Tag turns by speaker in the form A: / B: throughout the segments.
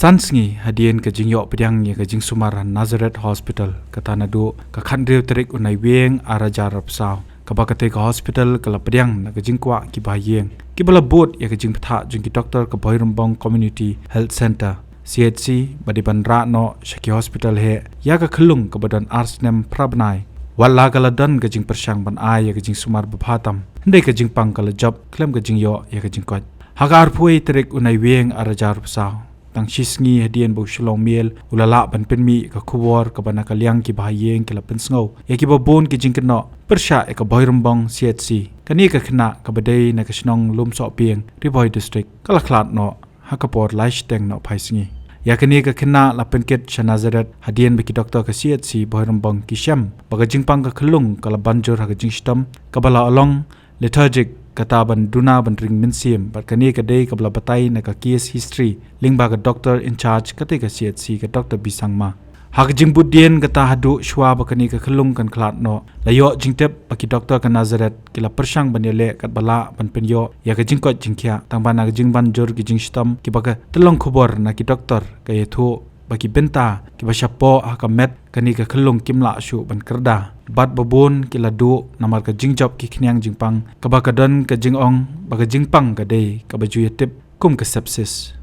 A: Sansngi hadian ke jingyo pedang ya ke jing Sumaran Nazareth Hospital kata nadu ke khandriu terik unai weng ara jarap saw kabakate ke hospital kala pedang na ke jing kwa ki bayeng ki bala bot ya ke jing ptha jing ki doktor ke Boirumbong Community Health Center CHC badi bandra no Shaki Hospital he ya ke khelung ke badan arsnem prabnai walla kala dan ke jing persyang ban ai ya ke jing Sumar baphatam ndai ke jing pang kala job klem ke jing yo ya ke jing kwat hagar pui terik unai weng ara jarap saw tang shisngi hadian bo shlong miel ulala ban penmi ka khuwar ka bana kalyang ki bahayeng kala pensngau ya ki babon ki jingkno persha e ka Boirumbong CHC kani ka khna ka badai na ka snong lumso pieng Riboi district kala khlat no hakapor laishteng no phaisngi ya kani ka khna la penket Nazareth hadian beki doktor ka CHC Boirumbong ki sham baga jingpang ka khlung kala banjur ha ka jingstam ka bala along lethargic kata ban duna ban ring minsim barkani ka dei kabla batai na ka case history lingba ka doctor in charge kate ka CHC ka Dr. Bisangma hak jingbudien kata hadu shwa bakani ka khlung kan khlat no layo jingtep baki doctor ka Nazareth kila persyang banele kat bala ban penyo ya ka jingkot jingkhya tangbana ka jingban jor ki jingstam ki baka telong khubor na ki doctor ka yethu baki benta ki basyapo ka met kani ka khlung kimla shu ban kerda bat babon kila du namar ka jingjop ki khnyang jingpang ka bakadon ka jingong baka jingpang ka dei ka baju yetip kum ka sepsis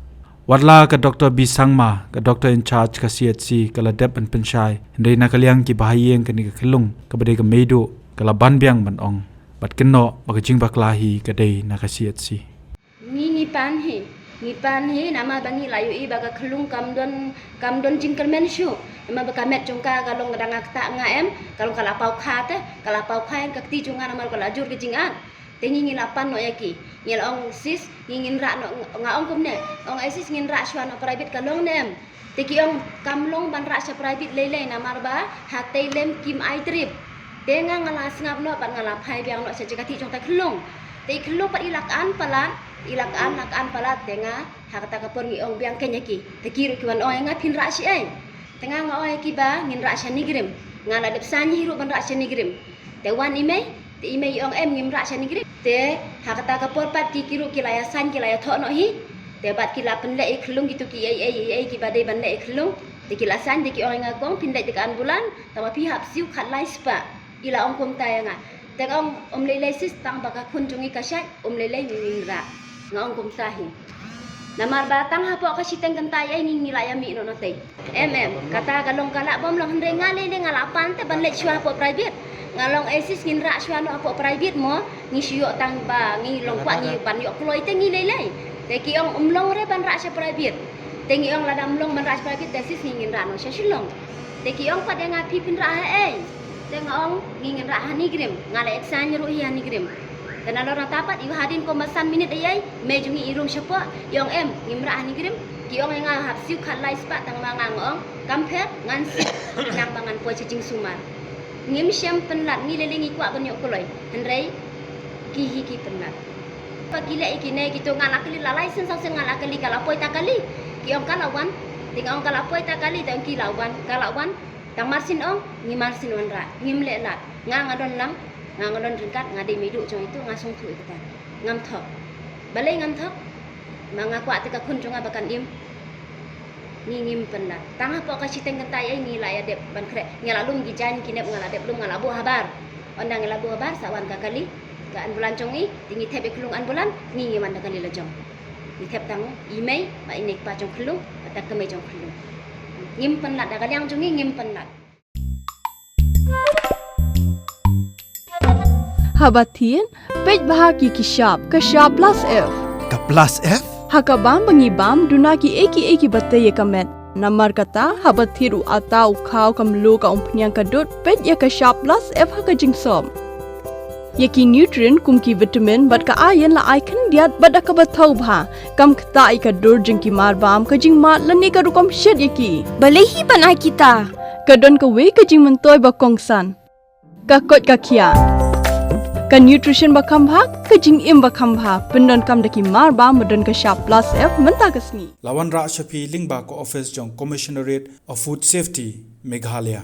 A: warla ka Dr. Bisangma ka doctor in charge ka CHC kala dep an penshai ndai na kalyang ki bahayeng kani ka khlung ka badai ka meidu kala banbyang ban ong bat kenno baka jingbaklahi ka dei na ka CHC
B: ni pan he nama bangi layu i baga khlung kamdon jingkal menshu nama baka met jongka galong gadang akta nga em kalong kala pau khate kala pau khain ka ti junga nama kala jur ke jingan tengi ngin apan no yaki ngil ong sis ngin ra no nga ong kumne ong sis ngin ra shwa no private kalong nem teki ong kamlong ban ra sha private lele nama ba hatei lem kim ai trip tenga ngala sngap no ban ngala phai biang no se jagati jongta khlung te khlung pat ilakan palat tenga hakata kapor ngi ong biang kenyaki tekiru kiwan oy nga pin ra shi ai tenga nga oy ki ba ngin ra shani grim ngala dep sanyi hiru ban ra shani grim te wan ime te ime ong em ngim ra shani grim te hakata kapor pat ki kiru kilaya san kilaya tho no hi te bat kila pen le khlung gitu ki ai ki ba dei ban le khlung te kila san te ki oy nga kong pin dai te kan bulan tama pi hap siu khat lai spa ila ong kum tay nga te om lele sis tang baka khun jungi kasai lele ngin ra ngong kum sahi namar batang hapo ka siteng kentai ai ngi nilaya mi no note kata galong kala bom long hendre ngale le ngala pan te ban le shwa po private ngalong esis ngin ra shwa no po private mo ngi shyo tang ba ngi long kwa ngi ban yo kloi te ngi lele te ki ong umlong re ban ra sha private te ngi ong ladam long ban ra sha private te sis ngin ra no sha shilong te ki ong pa de nga pipin ra ai te ngong ngin ra hani grim ngala eksan ru hi hani grim dan orang tapat iu hadin ko masan minit ayai mejungi irum syapo yong em ngimra ani grim ki ong nga hap siu khat lai spa tang mangang ong kampet ngan si nang bangan po cicing Sumar ngim syam penlat ngi lelengi kwa banyo koloi hendrei ki hi ki penlat pagi le iki nei gitu ngala kali lalai sen sang sen ngala kali kala poi takali ki ong kalawan ting ong kala poi takali tang ki lawan kalawan tang marsin ong ngi marsin wan ra ngim le lat ngadon lam ngadon ringkat ngade midu jong itu ngasung tu kita ngam thok balai ngam thok manga kwa te ka khun jonga bakan im ngim penat tang apa ka siteng kentai ai ni la ya dep ban kre ngala lum gi jan kinep ngala dep lum ngala bu habar ondang ngala bu habar sawan ka kali ka ambulan jong i tingi thep klung ambulan ngi man kali la jong ni thep tang email ba inek pa jong klung ta kemai jong klung ngim penat da kalyang jong ngim penat
C: Habatin, pej bahagi kishap plus F.
D: Ka plus F?
C: Hakabam bangibam dunaki eki batay kamet. Namar kata habathiru atau kau kamlu ka umpnyang kadut pej ya kishap plus F haka jingsom. Yaki nutrient kumki vitamin bat ka ayan la icon diat bat akabatau bha. Kam kata ikadur jingki marbam ka jingmat lani ka rukom shed yaki.
E: Balehi panai kita.
C: Kadon ka we ka jing mentoy bakongsan. Kakot kakia. Ka nutrition bakam bha ka jing im bakam bha pendon kam daki mar ba modon ka sharp plus F menta kasni
A: lawan ra shapi lingba ko office jong commissionerate of food safety Meghalaya